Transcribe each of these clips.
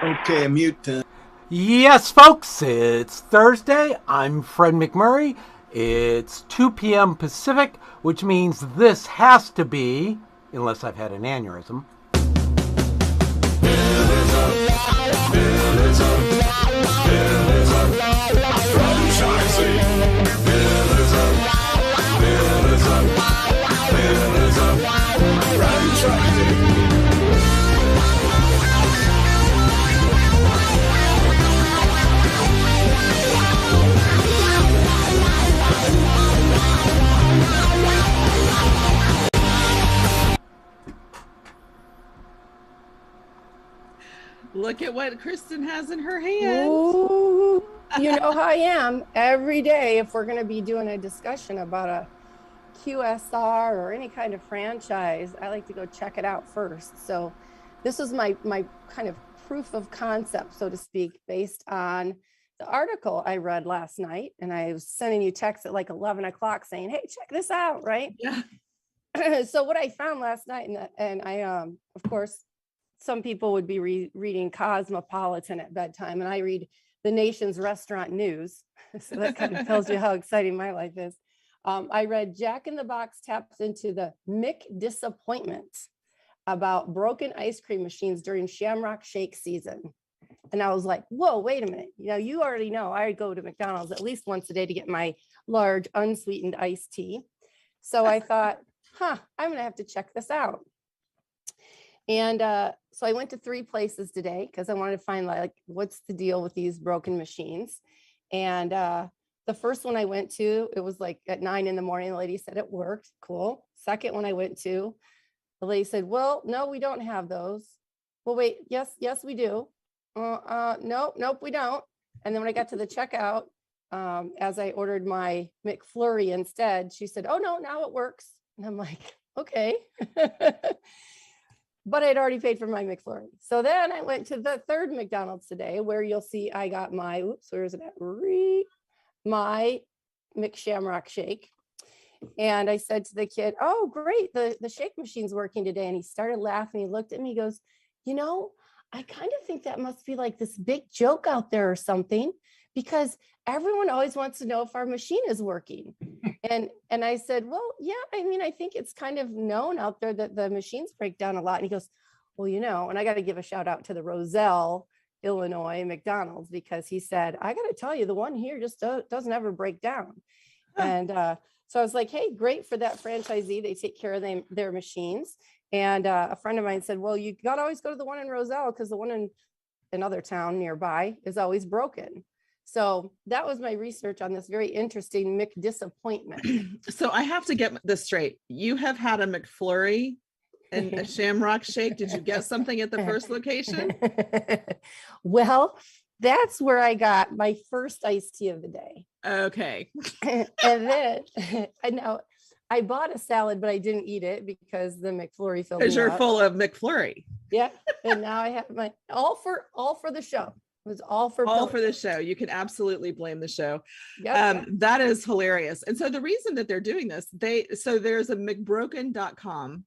Okay, mute time. Yes, folks, it's Thursday. I'm Fred McMurray. It's 2 p.m. Pacific, which means this has to be, unless I've had an aneurysm. Look at what Kristen has in her hand. Ooh, you know how I am every day. If we're going to be doing a discussion about a QSR or any kind of franchise, I like to go check it out first. So this was my kind of proof of concept, so to speak, based on the article I read last night. And I was sending you texts at like 11 o'clock saying, hey, check this out, right? Yeah. So what I found last night, and I, of course, some people would be reading Cosmopolitan at bedtime, and I read the nation's restaurant news. So that kind of tells you how exciting my life is. I read Jack in the Box taps into the Mick disappointment about broken ice cream machines during Shamrock Shake season. And I was like, whoa, wait a minute. You already know I go to McDonald's at least once a day to get my large unsweetened iced tea. So I thought, I'm going to have to check this out. And so I went to 3 places today because I wanted to find like what's the deal with these broken machines. And the first one I went to, it was like at 9 a.m. The lady said it worked. Cool. Second one I went to, the lady said, well, no, we don't have those. Well, wait, yes, we do. Nope, we don't. And then when I got to the checkout, as I ordered my McFlurry instead, she said, oh no, now it works. And I'm like, okay. But I'd already paid for my McFlurry. So then I went to the third McDonald's today, where you'll see I got my, where's it at? My McShamrock shake. And I said to the kid, oh, great, the shake machine's working today. And he started laughing. He looked at me, he goes, I kind of think that must be like this big joke out there or something, because everyone always wants to know if our machine is working. And I said, well, yeah, I think it's kind of known out there that the machines break down a lot. And he goes, well, and I got to give a shout out to the Roselle, Illinois McDonald's, because he said, I got to tell you, the one here just doesn't ever break down. And so I was like, hey, great for that franchisee. They take care of their machines. And a friend of mine said, well, you got to always go to the one in Roselle because the one in another town nearby is always broken. So that was my research on this very interesting Mick disappointment. So I have to get this straight. You have had a McFlurry and a Shamrock Shake. Did you get something at the first location? Well, that's where I got my first iced tea of the day. Okay. And then I bought a salad, but I didn't eat it because the McFlurry filled me Because you're up. full of McFlurry. Yeah. And now I have my all for the show. It was all for the show. You can absolutely blame the show. Yep. That is hilarious. And so the reason that they're doing this, there's a McBroken.com.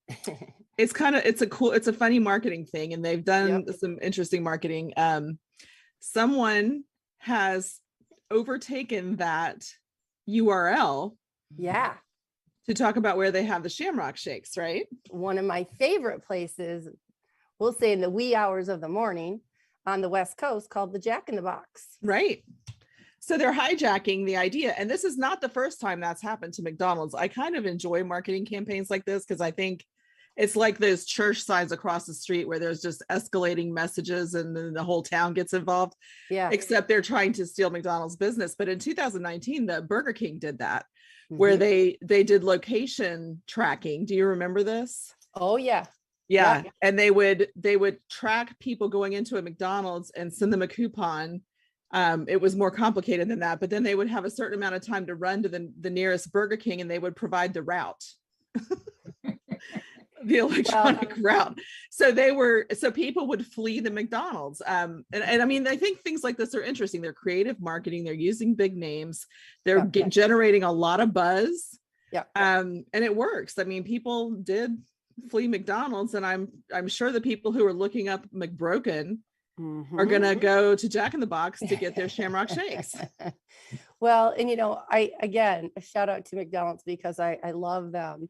It's a funny marketing thing, and they've done some interesting marketing. Someone has overtaken that URL. Yeah. To talk about where they have the Shamrock Shakes, right? One of my favorite places, we'll say in the wee hours of the morning on the West Coast, called the Jack in the Box. Right. So they're hijacking the idea. And this is not the first time that's happened to McDonald's. I kind of enjoy marketing campaigns like this because I think it's like those church signs across the street where there's just escalating messages and then the whole town gets involved. Yeah. Except they're trying to steal McDonald's business. But in 2019, the Burger King did that, where they did location tracking. Do you remember this? Oh, yeah. Yeah. And they would track people going into a McDonald's and send them a coupon. It was more complicated than that, but then they would have a certain amount of time to run to the nearest Burger King, and they would provide the route. The electronic route. So people would flee the McDonald's. And I mean, I think things like this are interesting. They're creative marketing. They're using big names. They're generating a lot of buzz. Yeah. And it works. I mean, people did flee McDonald's, and I'm sure the people who are looking up McBroken are going to go to Jack in the Box to get their Shamrock Shakes. Well, and again, a shout out to McDonald's because I love them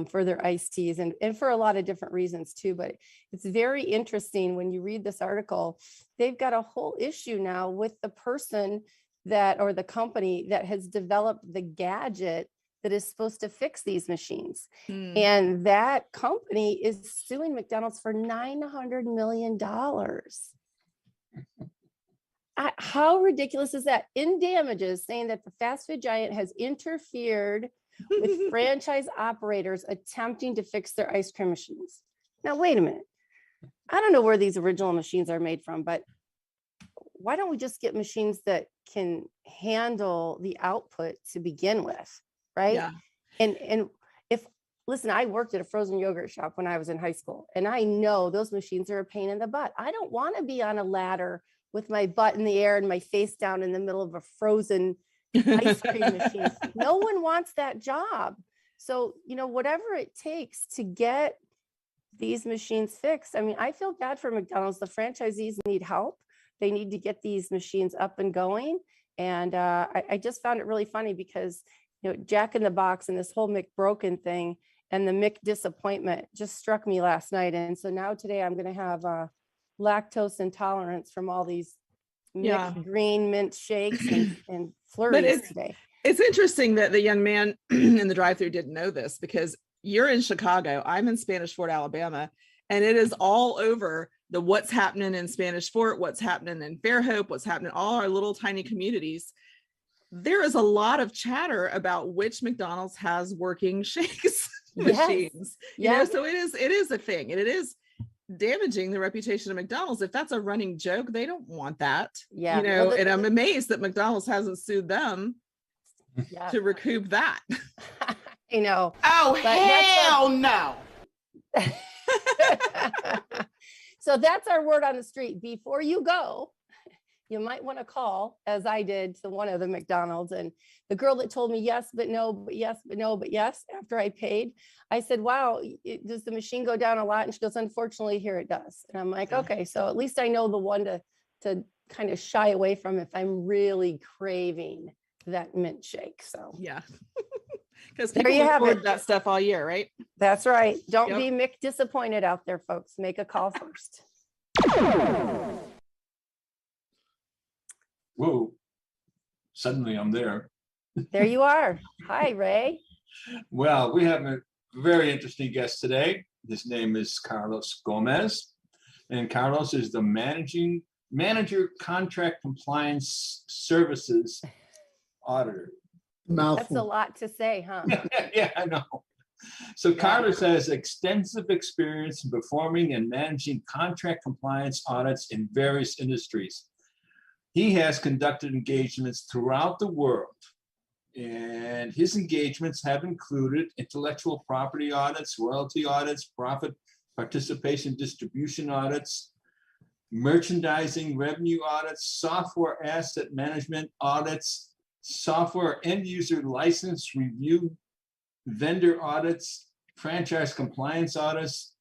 for their iced teas and for a lot of different reasons too. But it's very interesting when you read this article, they've got a whole issue now with the person or the company that has developed the gadget that is supposed to fix these machines. And that company is suing McDonald's for $900 million. How ridiculous is that? In damages, saying that the fast food giant has interfered with franchise operators attempting to fix their ice cream machines. Now, wait a minute. I don't know where these original machines are made from, but why don't we just get machines that can handle the output to begin with, right? Yeah. And listen, I worked at a frozen yogurt shop when I was in high school, and I know those machines are a pain in the butt. I don't want to be on a ladder with my butt in the air and my face down in the middle of a frozen ice cream machine. No one wants that job. So, whatever it takes to get these machines fixed. I mean, I feel bad for McDonald's. The franchisees need help. They need to get these machines up and going. And I just found it really funny because, Jack in the Box and this whole McBroken thing and the McDisappointment just struck me last night. And so now today I'm going to have lactose intolerance from all these green mint shakes and flurries today. It's interesting that the young man in the drive-thru didn't know this because you're in Chicago, I'm in Spanish Fort, Alabama, and it is all over the what's happening in Spanish Fort, what's happening in Fairhope, what's happening in all our little tiny communities. There is a lot of chatter about which McDonald's has working shakes machines. So it is a thing, and it is damaging the reputation of McDonald's. If that's a running joke, they don't want that. And I'm amazed that McDonald's hasn't sued them to recoup that. I know. Oh, hell no. So that's our word on the street. Before you go, you might want to call, as I did, to one of the McDonald's. And the girl that told me yes, but no, but yes, but no, but yes, after I paid, I said, wow, does the machine go down a lot? And she goes, unfortunately, here it does. And I'm like, okay, so at least I know the one to kind of shy away from if I'm really craving that mint shake. So yeah. Because there you have it. That stuff all year, right? That's right. Don't be McDisappointed out there, folks. Make a call first. Whoa, suddenly I'm there. There you are. Hi, Ray. Well, we have a very interesting guest today. His name is Carlos Gomez, and Carlos is the manager contract compliance services auditor. That's a lot to say, huh? Yeah, I know. So Carlos has extensive experience in performing and managing contract compliance audits in various industries. He has conducted engagements throughout the world, and his engagements have included intellectual property audits, royalty audits, profit participation distribution audits, merchandising revenue audits, software asset management audits, software end user license review, vendor audits, franchise compliance audits,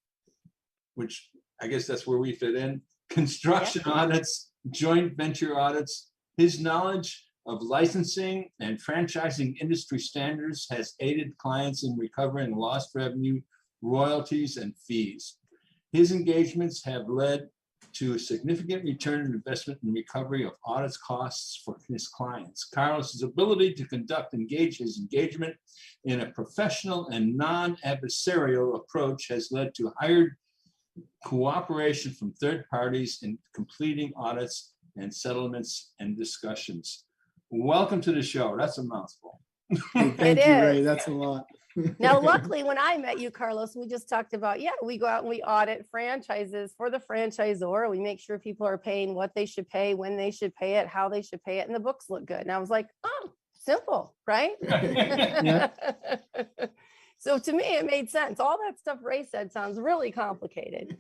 which I guess that's where we fit in, construction audits, joint venture audits. His knowledge of licensing and franchising industry standards has aided clients in recovering lost revenue, royalties, and fees. His engagements have led to a significant return on investment and recovery of audit costs for his clients. Carlos's ability to engage his engagement in a professional and non-adversarial approach has led to higher cooperation from third parties in completing audits and settlements and discussions. Welcome to the show. That's a mouthful. Thank you, Ray. That's a lot. Now, luckily, when I met you, Carlos, we just talked about, we go out and we audit franchises for the franchisor. We make sure people are paying what they should pay, when they should pay it, how they should pay it, and the books look good. And I was like, oh, simple, right? So to me, it made sense. All that stuff Ray said sounds really complicated.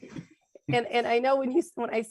And I know when I